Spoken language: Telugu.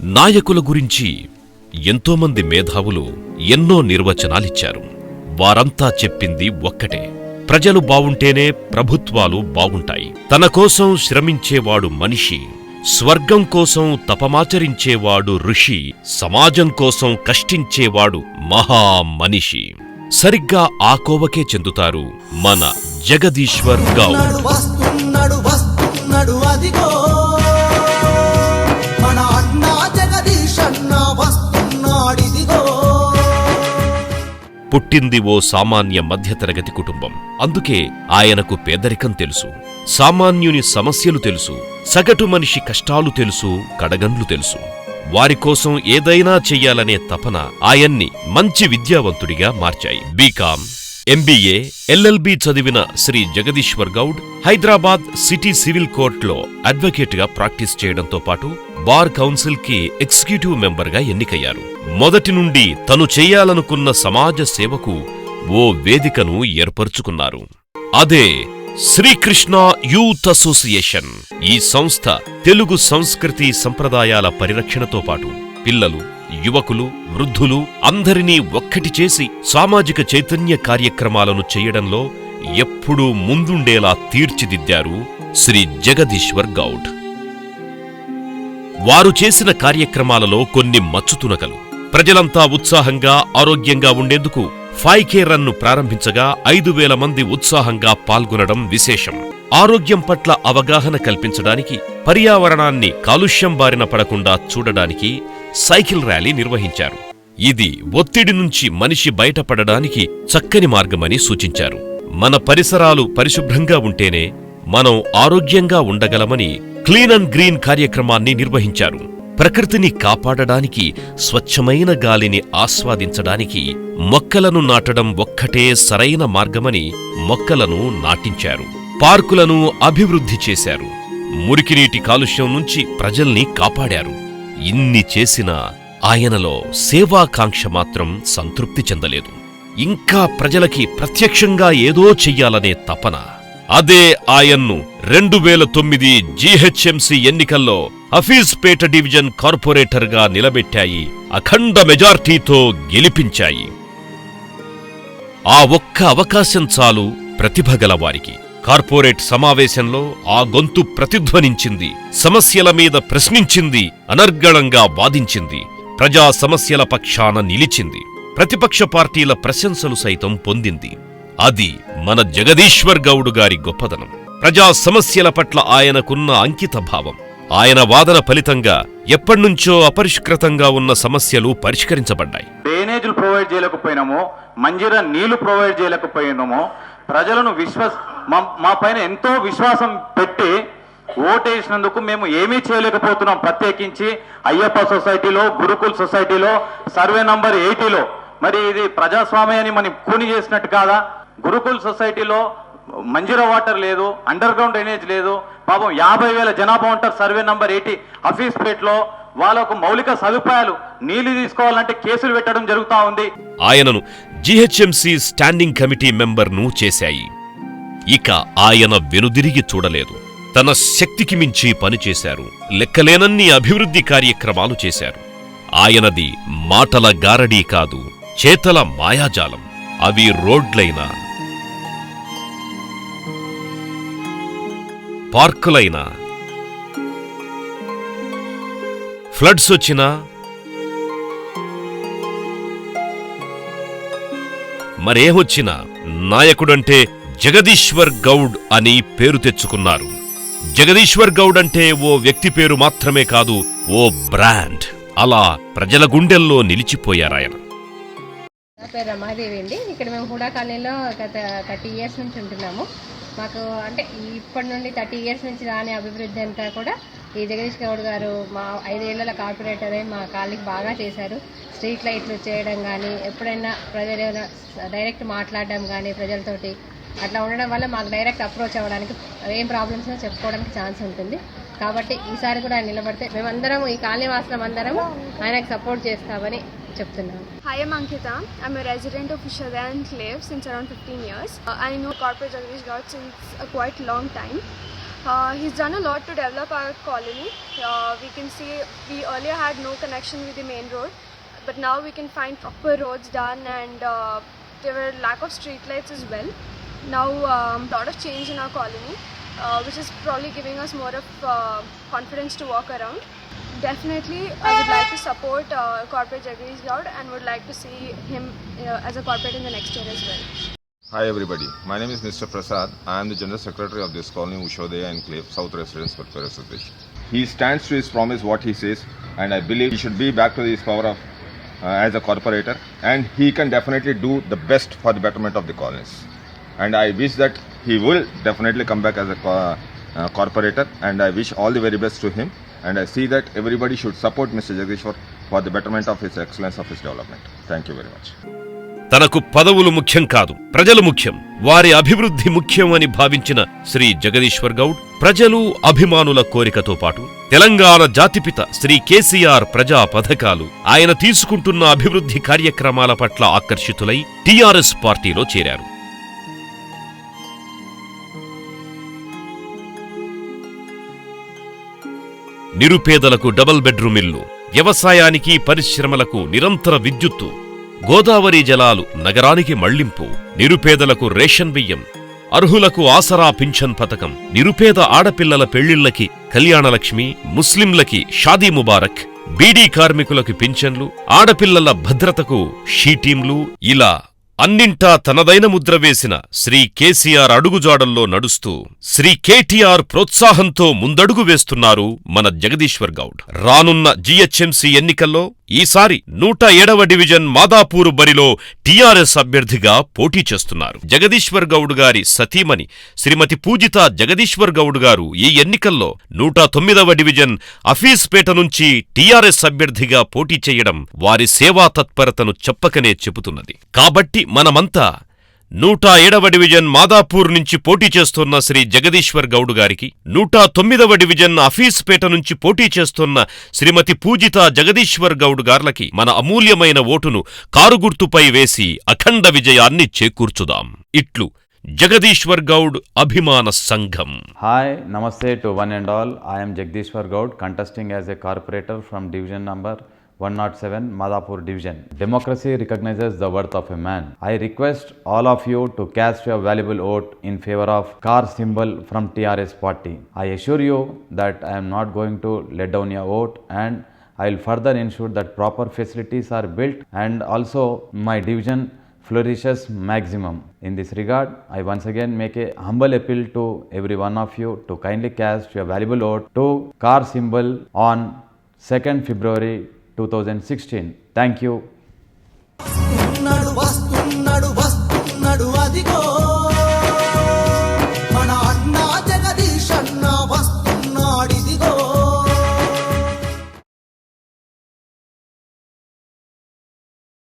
నాయకుల గురించి ఎంతోమంది మేధావులు ఎన్నో నిర్వచనాలిచ్చారు. వారంతా చెప్పింది ఒక్కటే: ప్రజలు బావుంటేనే ప్రభుత్వాలు బావుంటాయి. తన కోసం శ్రమించేవాడు మనిషి, స్వర్గం కోసం తపమాచరించేవాడు ఋషి, సమాజం కోసం కష్టించేవాడు మహామనిషి. సరిగ్గా ఆ కోవకే చెందుతారు మన జగదీశ్వర్ గౌడ్. పుట్టింది ఓ సామాన్య మధ్యతరగతి కుటుంబం. అందుకే ఆయనకు పేదరికం తెలుసు, సామాన్యుని సమస్యలు తెలుసు, సగటు మనిషి కష్టాలు తెలుసు, కడగండ్లు తెలుసు. వారికోసం ఏదైనా చెయ్యాలనే తపన ఆయన్ని మంచి విద్యావంతుడిగా మార్చాయి. బీకామ్, ఎంబీఏ, ఎల్ఎల్బీ చదివిన శ్రీ జగదీశ్వర్ గౌడ్ హైదరాబాద్ సిటీ సివిల్ కోర్టులో అడ్వకేట్గా ప్రాక్టీస్ చేయడంతో పాటు బార్ కౌన్సిల్ కి ఎగ్జిక్యూటివ్ మెంబర్గా ఎన్నికయ్యారు. మొదటి నుండి తను చేయాలనుకున్న సమాజ సేవకు ఓ వేదికను ఏర్పరుచుకున్నారు. అదే శ్రీకృష్ణ యూత్ అసోసియేషన్. ఈ సంస్థ తెలుగు సంస్కృతి సంప్రదాయాల పరిరక్షణతో పాటు పిల్లలు, యువకులు, వృద్ధులు అందరినీ ఒక్కటి చేసి సామాజిక చైతన్య కార్యక్రమాలను చేయడంలో ఎప్పుడూ ముందుండేలా తీర్చిదిద్దారు శ్రీ జగదీశ్వర్ గౌడ్. వారు చేసిన కార్యక్రమాలలో కొన్ని మచ్చుతునకలు. ప్రజలంతా ఉత్సాహంగా, ఆరోగ్యంగా ఉండేందుకు 5K రన్ను ప్రారంభించగా 5,000 మంది ఉత్సాహంగా పాల్గొనడం విశేషం. ఆరోగ్యం పట్ల అవగాహన కల్పించడానికి, పర్యావరణాన్ని కాలుష్యం బారిన పడకుండా చూడడానికి సైకిల్ ర్యాలీ నిర్వహించారు. ఇది ఒత్తిడి నుంచి మనిషి బయటపడడానికి చక్కని మార్గమని సూచించారు. మన పరిసరాలు పరిశుభ్రంగా ఉంటేనే మనం ఆరోగ్యంగా ఉండగలమని క్లీన్ అండ్ గ్రీన్ కార్యక్రమాన్ని నిర్వహించారు. ప్రకృతిని కాపాడడానికి, స్వచ్ఛమైన గాలిని ఆస్వాదించడానికి మొక్కలను నాటడం ఒక్కటే సరైన మార్గమని మొక్కలను నాటించారు. పార్కులను అభివృద్ధి చేశారు. మురికినీటి కాలుష్యం నుంచి ప్రజల్ని కాపాడారు. ఇన్ని చేసినా ఆయనలో సేవాకాంక్ష మాత్రం సంతృప్తి చెందలేదు. ఇంకా ప్రజలకి ప్రత్యక్షంగా ఏదో చెయ్యాలనే తపన. అదే ఆయన్ను 2009 జీహెచ్ఎంసీ ఎన్నికల్లో హఫీజ్పేట డివిజన్ కార్పొరేటర్గా నిలబెట్టాయి, అఖండ మెజార్టీతో గెలిపించాయి. ఆ ఒక్క అవకాశం చాలు ప్రతిభగలవారికి. కార్పొరేట్ సమావేశంలో ఆ గొంతు ప్రతిధ్వనించింది, సమస్యల మీద ప్రశ్నించింది, అనర్గళంగా వాదించింది, ప్రజా సమస్యల పక్షాన నిలిచింది, ప్రతిపక్ష పార్టీల ప్రశంసలు సైతం పొందింది. అది మన జగదీశ్వర్ గౌడ్ గారి గొప్పదనం. ప్రజా సమస్యల పట్ల ఆయనకున్న అంకిత భావం. ఆయన వాదన ఫలితంగా ఎప్పటినుంచో అపరిష్కృతంగా ఉన్న సమస్యలు పరిష్కరించబడ్డాయి. డ్రైనేజీలు ప్రొవైడ్ చేయలేకపోయినామో, మంజీరా నీళ్లు ప్రొవైడ్ చేయలేకపోయినామో, ప్రజలను మా పైన ఎంతో విశ్వాసం పెట్టి ఓటేసినందుకు మేము ఏమీ చేయలేకపోతున్నాం. ప్రత్యేకించి అయ్యప్ప సొసైటీలో, గురుకుల్ సొసైటీలో, సర్వే నంబర్ 80లో మరి ఇది ప్రజాస్వామ్యాన్ని మనం కూని చేసినట్టు కాదా? గురుకుల్ సొసైటీలో మంజీరా వాటర్ లేదు, అండర్ గ్రౌండ్ డ్రైనేజ్ లేదు. పాపం 50,000 జనాభా ఉంటారు సర్వే నంబర్ 80 హఫీజ్పేట్లో. వాళ్ళకు మౌలిక సదుపాయాలు, నీళ్లు తీసుకోవాలంటే కేసులు పెట్టడం జరుగుతా ఉంది. ఆయనను జీహెచ్ఎంసీ స్టాండింగ్ కమిటీ మెంబర్ను చేశాయి. ఇక ఆయన వెనుదిరిగి చూడలేదు. తన శక్తికి మించి పనిచేశారు. లెక్కలేనన్ని అభివృద్ధి కార్యక్రమాలు చేశారు. ఆయనది మాటల గారడీ కాదు, చేతల మాయాజాలం. అవి రోడ్లైనా, పార్కులైనా, ఫ్లడ్స్ వచ్చినా, మరేమొచ్చినా నాయకుడంటే జగదీశ్వర్ గౌడ్ అని పేరు తెచ్చుకున్నారు. జగదీశ్వర్ గౌడ్ అంటే ఓ వ్యక్తి పేరు మాత్రమే కాదు, ఓ బ్రాండ్. అలా ప్రజల గుండెల్లో నిలిచిపోయారాయన. నా పేరు రమాదేవి అండి. ఇక్కడ మేము హుడా కాలనీలో గత 30 ఇయర్స్ నుంచి ఉంటున్నాము. మాకు అంటే ఇప్పటి నుండి 30 ఇయర్స్ నుంచి రాని అభివృద్ధి అంతా కూడా ఈ జగదీష్ గౌడ్ గారు మా 5 ఏళ్ల కార్పొరేటర్ అయి మా కాలనీకి బాగా చేశారు. స్ట్రీట్ లైట్లు చేయడం కానీ, ఎప్పుడైనా ప్రజలు డైరెక్ట్ మాట్లాడడం కానీ ప్రజలతోటి అట్లా ఉండడం వల్ల మాకు డైరెక్ట్ అప్రోచ్ అవ్వడానికి, ఏం ప్రాబ్లమ్స్ చెప్పుకోవడానికి ఛాన్స్ ఉంటుంది. కాబట్టి ఈసారి కూడా ఆయన నిలబడితే మేమందరం, ఈ కాలనీ వాసులం అందరం ఆయనకు సపోర్ట్ చేస్తామని చెప్తున్నాను. Hi, I'm Ankita. I'm a resident of Ishadaya Enclave since around 15 years. I know Corporate Jagadish Gaud since a quite long time. He's done a lot to develop our colony. We can see we earlier had no connection with the main road, but now we can find proper roads done, and there were lack of street lights as well. Now lot of change in our colony, which is probably giving us more of confidence to walk around. Definitely, I would like to support Corporate Jagdish Gaud and would like to see him as a corporate in the next year as well. Hi everybody, my name is Mr. Prasad. I am the General Secretary of this colony, Ushodaya Enclave, South Residents Welfare Association. He stands to his promise what he says, and I believe he should be back to his power of as a corporator, and he can definitely do the best for the betterment of the colonies. And I wish that he will definitely come back as a corporator, and I wish all the very best to him. And I see that everybody should support Mr. Jagdish for the betterment of his excellence of his development. Thank you very much. తనకు పదవులు ముఖ్యం కాదు, ప్రజలు ముఖ్యం, వారి అభివృద్ధి ముఖ్యం అని భావించిన శ్రీ జగదీశ్వర్ గౌడ్ ప్రజలు అభిమానుల కోరికతో పాటు తెలంగాణ జాతిపిత శ్రీ కేసీఆర్ ప్రజా పథకాలు, ఆయన తీసుకుంటున్న అభివృద్ధి కార్యక్రమాల పట్ల ఆకర్షితులై టీఆర్ఎస్ పార్టీలో చేరారు. నిరుపేదలకు డబుల్ బెడ్రూమ్ ఇల్లు, వ్యవసాయానికి పరిశ్రమలకు నిరంతర విద్యుత్తు, గోదావరి జలాలు నగరానికి మళ్లింపు, నిరుపేదలకు రేషన్ బియ్యం, అర్హులకు ఆసరా పింఛన్ పథకం, నిరుపేద ఆడపిల్లల పెళ్లిళ్లకి కళ్యాణలక్ష్మి, ముస్లింలకి షాదీ ముబారక్, బీడీ కార్మికులకు పింఛన్లు, ఆడపిల్లల భద్రతకు షీటీంలు, ఇలా అన్నింటా తనదైన ముద్ర వేసిన శ్రీ కేసీఆర్ అడుగుజాడల్లో నడుస్తూ శ్రీ కేటీఆర్ ప్రోత్సాహంతో ముందడుగు వేస్తున్నారు మన జగదీశ్వర్ గౌడ్. రానున్న జీహెచ్ఎంసీ ఎన్నికల్లో ఈసారి 107వ డివిజన్ మాదాపూరు బరిలో టీఆర్ఎస్ అభ్యర్థిగా పోటీ చేస్తున్నారు. జగదీశ్వర్ గౌడ్ గారి సతీమణి శ్రీమతి పూజిత జగదీశ్వర్ గౌడ్ గారు ఈ ఎన్నికల్లో 109వ డివిజన్ అఫీస్పేట నుంచి టీఆర్ఎస్ అభ్యర్థిగా పోటీ చేయడం వారి సేవా తత్పరతను చెప్పకనే చెబుతున్నది. కాబట్టి మనమంతా 107వ డివిజన్ మాదాపూర్ నుంచి పోటీ చేస్తున్న శ్రీ జగదీశ్వర్ గౌడ్ గారికి, 109వ డివిజన్ అఫీస్పేట నుంచి పోటీ చేస్తున్న శ్రీమతి పూజిత జగదీశ్వర్ గౌడ్ గార్లకి మన అమూల్యమైన ఓటును కారుగుర్తుపై వేసి అఖండ విజయాన్ని చేకూర్చుదాం. ఇట్లు జగదీశ్వర్ గౌడ్ అభిమాన సంఘం. Hi, namaste to one and all. I am Jagdishwar Gaud, contesting as a corporator from division number 107 Madhapur division. Democracy recognizes the worth of a man. I request all of you to cast your valuable vote in favor of car symbol from TRS party. I assure you that I am not going to let down your vote, and I will further ensure that proper facilities are built and also my division flourishes maximum. In this regard, I once again make a humble appeal to every one of you to kindly cast your valuable vote to car symbol on 2nd February 2016. Thank you. వస్తున్నాడు అదిగో